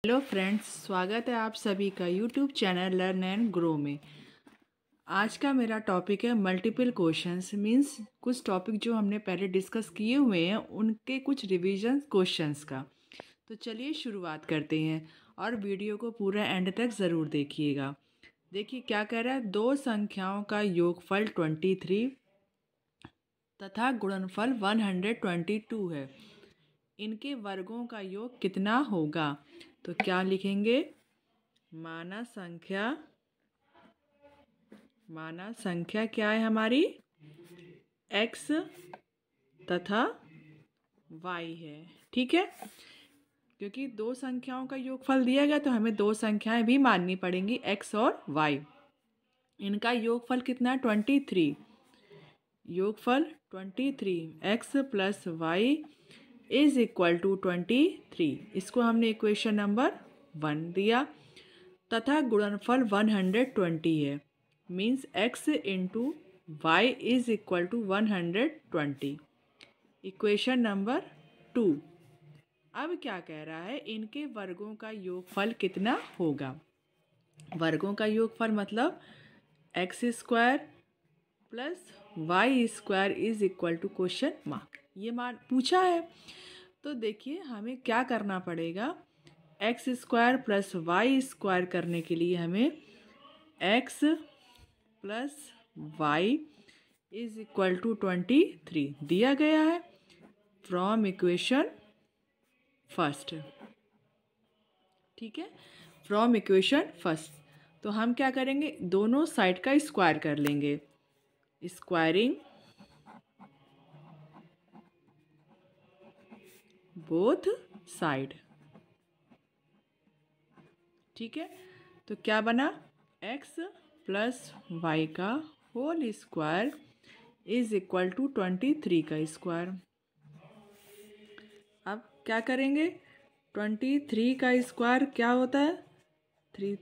Hello friends, स्वागत है आप सभी का YouTube channel learn and grow में। आज का मेरा टॉपिक है मल्टीपल क्वेश्चंस। मींस कुछ टॉपिक जो हमने पहले डिस्कस किए हुए हैं उनके कुछ रिवीजन क्वेश्चंस का। तो चलिए शुरुआत करते हैं और वीडियो को पूरा एंड तक ज़रूर देखिएगा। देखिए क्या कह रहा है, दो संख्याओं का योगफल 23 तथा गुणनफल 122 है। इनके वर्गों का योग कितना होगा? तो क्या लिखेंगे? माना संख्या क्या है हमारी? x तथा y है। ठीक है, क्योंकि दो संख्याओं का योगफल दिया गया तो हमें दो संख्याएं भी माननी पड़ेंगी, x और y। इनका योगफल कितना है? 23। योगफल 23 x plus y is equal to 23। इसको हमने इक्वेशन नंबर 1 दिया। तथा गुणनफल 120 है। Means x into y is equal to 120। Equation number 2। अब क्या कह रहा है, इनके वर्गों का योगफल कितना होगा? वर्गों का योगफल मतलब x square plus y square is equal to question mark, ये मान पूछा है। तो देखिए हमें क्या करना पड़ेगा, x square plus y square करने के लिए हमें x plus y is equal to 23 दिया गया है फ्रॉम इक्वेशन फर्स्ट। ठीक है, फ्रॉम इक्वेशन फर्स्ट। तो हम क्या करेंगे, दोनों साइड का स्क्वायर कर लेंगे। Squaring both side. ठीक है, तो क्या बना, x प्लस वाई का whole square is equal to 23 का स्क्वायर। अब क्या करेंगे, 23 का स्क्वायर क्या होता है? 3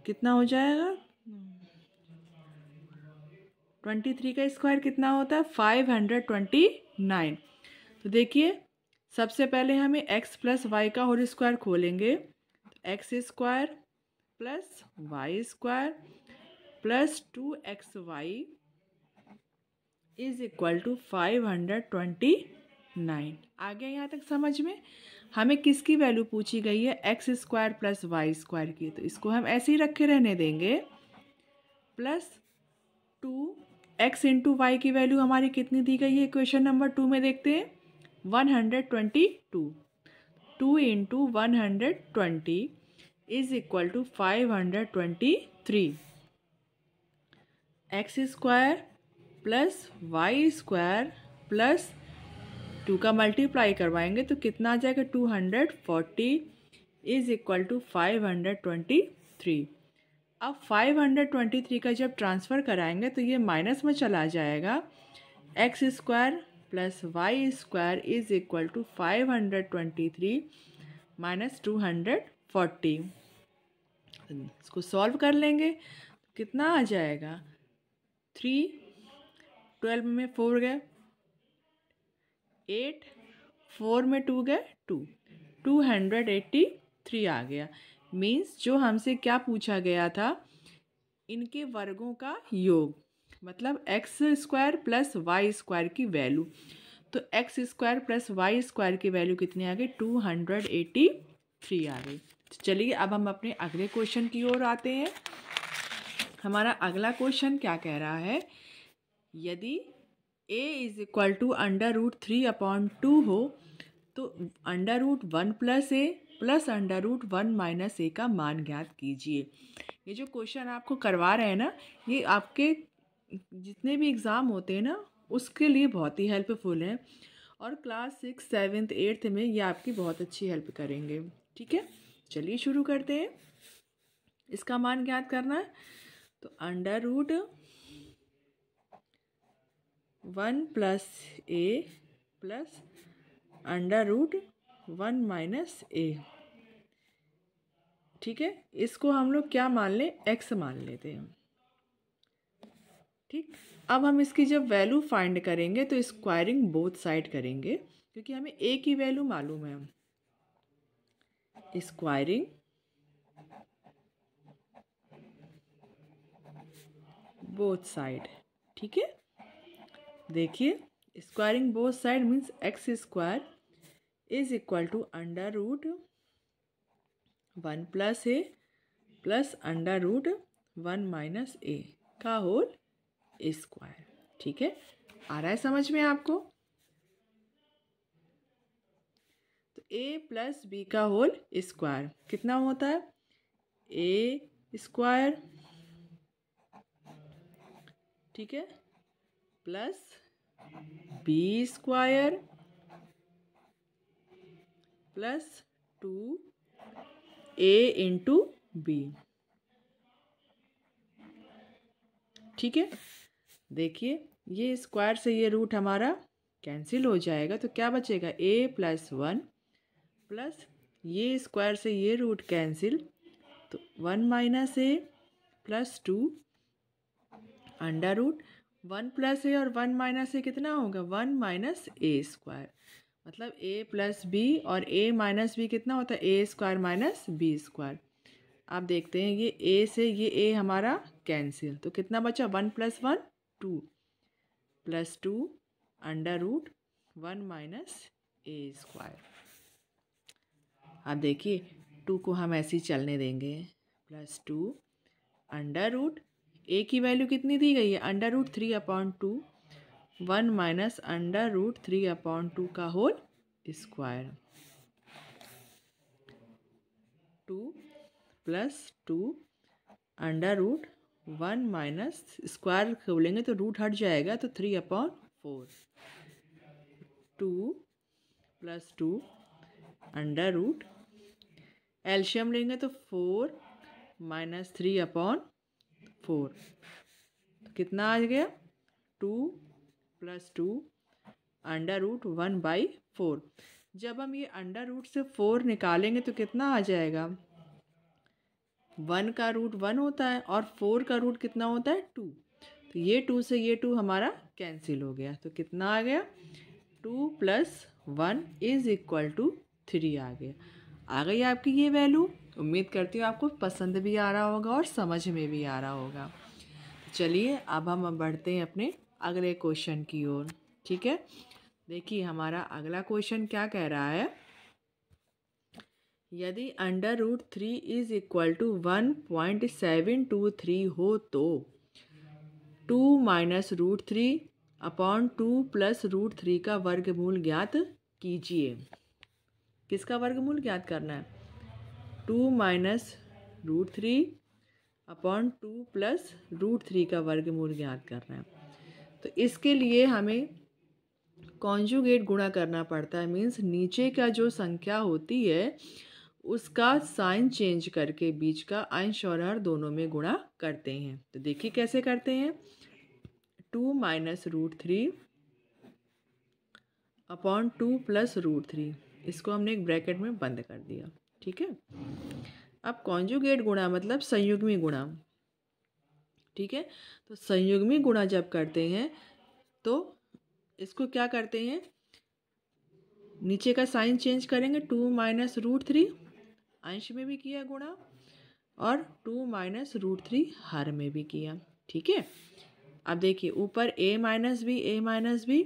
कितना हो जाएगा? 23 का स्क्वायर कितना होता है? 529। तो देखिए सबसे पहले हमें x प्लस वाई का होल स्क्वायर खोलेंगे। X square plus y square plus 2xy is equal to 529। आ गया यहाँ तक समझ में? हमें किसकी वैल्यू पूछी गई है? X square plus y square की। तो इसको हम ऐसे ही रखे रहने देंगे। प्लस 2x इंटू वाई की वैल्यू हमारी कितनी दी गई है क्वेश्चन नंबर 2 में? देखते हैं, 122। 2 into 120 is equal to 523। X square plus y square plus 2 का मल्टीप्लाई करवाएंगे तो कितना आ जाएगा? 240 इज इक्वल टू 523। अब 523 का जब ट्रांसफ़र कराएंगे तो ये माइनस में चला जाएगा। X square plus y square is equal to 523 minus 240। इसको सॉल्व कर लेंगे, कितना आ जाएगा? 3, 12 में 4 गए, 8, 4 में 2 गए 2, 283 आ गया। मीन्स जो हमसे क्या पूछा गया था, इनके वर्गों का योग, मतलब x square plus y square की वैल्यू। तो x square plus y square की वैल्यू कितनी आ गई? 283 आ गई। तो चलिए अब हम अपने अगले क्वेश्चन की ओर आते हैं। हमारा अगला क्वेश्चन क्या कह रहा है, यदि a इज इक्वल टू √3/2 हो तो √1 plus A plus √1 minus A का मान ज्ञात कीजिए। ये जो क्वेश्चन आपको करवा रहे हैं ना, ये आपके जितने भी एग्ज़ाम होते हैं ना उसके लिए बहुत ही हेल्पफुल है, और क्लास 6, 7, 8 में ये आपकी बहुत अच्छी हेल्प करेंगे। ठीक है, चलिए शुरू करते हैं। इसका मान ज्ञात करना है तो √1 प्लस ए प्लस √1 माइनस ए। ठीक है, इसको हम लोग क्या मान लें? x मान लेते हैं। ठीक, अब हम इसकी जब वैल्यू फाइंड करेंगे तो स्क्वायरिंग बोथ साइड करेंगे। क्योंकि हमें a की वैल्यू मालूम है। स्क्वायरिंग बोथ साइड, ठीक है। देखिए squaring both side means X square is equal to under root 1 plus A plus under root 1 minus A का होल स्क्वायर, ठीक है। आ रहा है समझ में आपको? तो a प्लस बी का होल स्क्वायर कितना होता है? ए स्क्वायर, ठीक है, plus b square plus 2a into b, ठीक है। देखिए ये स्क्वायर से ये रूट हमारा कैंसिल हो जाएगा, तो क्या बचेगा? a प्लस 1 प्लस ये स्क्वायर से ये रूट कैंसिल, तो 1 माइनस ए प्लस 2 अंडर रूट 1 प्लस ए और 1 माइनस ए कितना होगा? 1 माइनस ए स्क्वायर, मतलब a प्लस बी और a माइनस बी कितना होता है? A square minus B square. आप देखते हैं ये a से ये a हमारा कैंसिल, तो कितना बचा? 1 plus 1 2 plus 2 under root 1 minus A square. आप देखिए 2 को हम ऐसे ही चलने देंगे, प्लस 2 अंडर रूट a की वैल्यू कितनी दी गई है? Under root 3/2 1 minus under root 3/2 का whole square, 2 plus 2 under root 1 minus square खोलेंगे तो रूट हट जाएगा, तो 3/4 2 प्लस 2 अंडर रूट एलशियम लेंगे तो 4 माइनस 3/4, तो कितना आ गया? 2 प्लस 2 अंडर रूट 1/4। जब हम ये अंडर रूट से 4 निकालेंगे तो कितना आ जाएगा? 1 का रूट 1 होता है और 4 का रूट कितना होता है? 2। तो ये 2 से ये 2 हमारा कैंसिल हो गया, तो कितना आ गया? 2 प्लस 1 इज इक्वल टू 3 आ गया। आ गई आपकी ये वैल्यू। उम्मीद करती हूँ आपको पसंद भी आ रहा होगा और समझ में भी आ रहा होगा। चलिए अब हम बढ़ते हैं अपने अगले क्वेश्चन की ओर, ठीक है। देखिए हमारा अगला क्वेश्चन क्या कह रहा है? यदि under root 3 is equal to 1.723 हो तो 2 माइनस रूट 3/2 प्लस रूट 3 का वर्गमूल ज्ञात कीजिए। किसका वर्गमूल ज्ञात करना है? 2 माइनस रूट 3/2 प्लस रूट 3 का वर्गमूल ज्ञात करना है। तो इसके लिए हमें कॉन्जुगेट गुणा करना पड़ता है, मीन्स नीचे का जो संख्या होती है उसका साइन चेंज करके बीच का अंश और हर दोनों में गुणा करते हैं। तो देखिए कैसे करते हैं। 2 माइनस रूट 3/2 प्लस रूट 3, इसको हमने एक ब्रैकेट में बंद कर दिया, ठीक है। अब कॉन्जुगेट गुणा मतलब संयुग्मी गुणा, ठीक है। तो संयुग्मी गुणा जब करते हैं तो इसको क्या करते हैं? नीचे का साइन चेंज करेंगे, 2 माइनस रूट 3 अंश में भी किया गुणा और 2 माइनस रूट 3 हर में भी किया, ठीक है। अब देखिए ऊपर a minus B a minus B,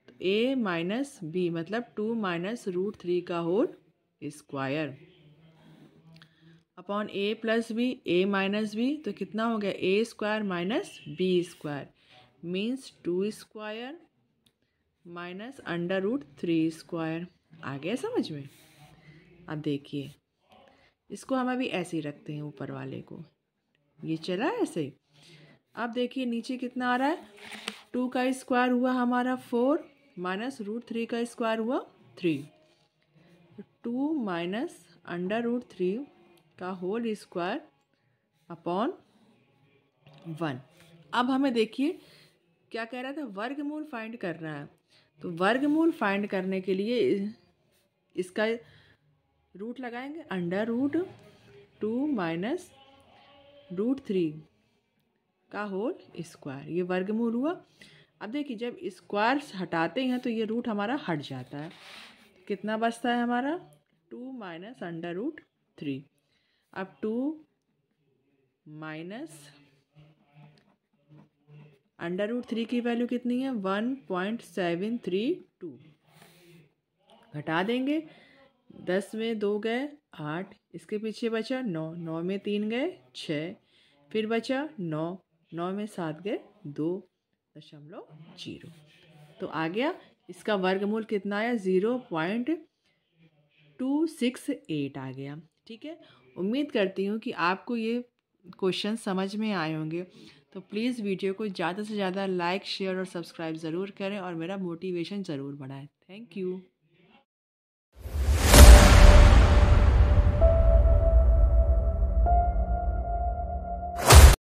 तो a माइनस बी मतलब 2 माइनस रूट 3 का whole square upon a plus B a minus B, तो कितना हो गया? a square minus B square means 2 square minus under root 3 square. आ गया समझ में? अब देखिए इसको हम अभी ऐसे ही रखते हैं, ऊपर वाले को ये चला ऐसे ही। अब देखिए नीचे कितना आ रहा है? 2 का स्क्वायर हुआ हमारा 4 माइनस रूट 3 का स्क्वायर हुआ 3, 2 माइनस अंडर रूट 3 का होल स्क्वायर अपॉन 1। अब हमें देखिए क्या कह रहा था? वर्गमूल फाइंड करना है। तो वर्गमूल फाइंड करने के लिए इसका रूट लगाएंगे, अंडर रूट 2 माइनस रूट 3 का होल स्क्वायर, ये वर्गमूल हुआ। अब देखिए जब स्क्वायर हटाते हैं तो ये रूट हमारा हट जाता है। कितना बचता है हमारा 2 माइनस अंडर रूट 3। अब 2 माइनस अंडर रूट 3 की वैल्यू कितनी है 1.732। घटा देंगे, 10 में 2 गए 8, इसके पीछे बचा 9, 9 में 3 गए 6, फिर बचा 9, 9 में 7 गए 2.0। तो आ गया, इसका वर्गमूल कितना आया 0.268 आ गया। ठीक है, उम्मीद करती हूँ कि आपको ये क्वेश्चन समझ में आए होंगे। तो प्लीज़ वीडियो को ज़्यादा से ज़्यादा लाइक शेयर और सब्सक्राइब ज़रूर करें और मेरा मोटिवेशन ज़रूर बढ़ाएं। Thank you.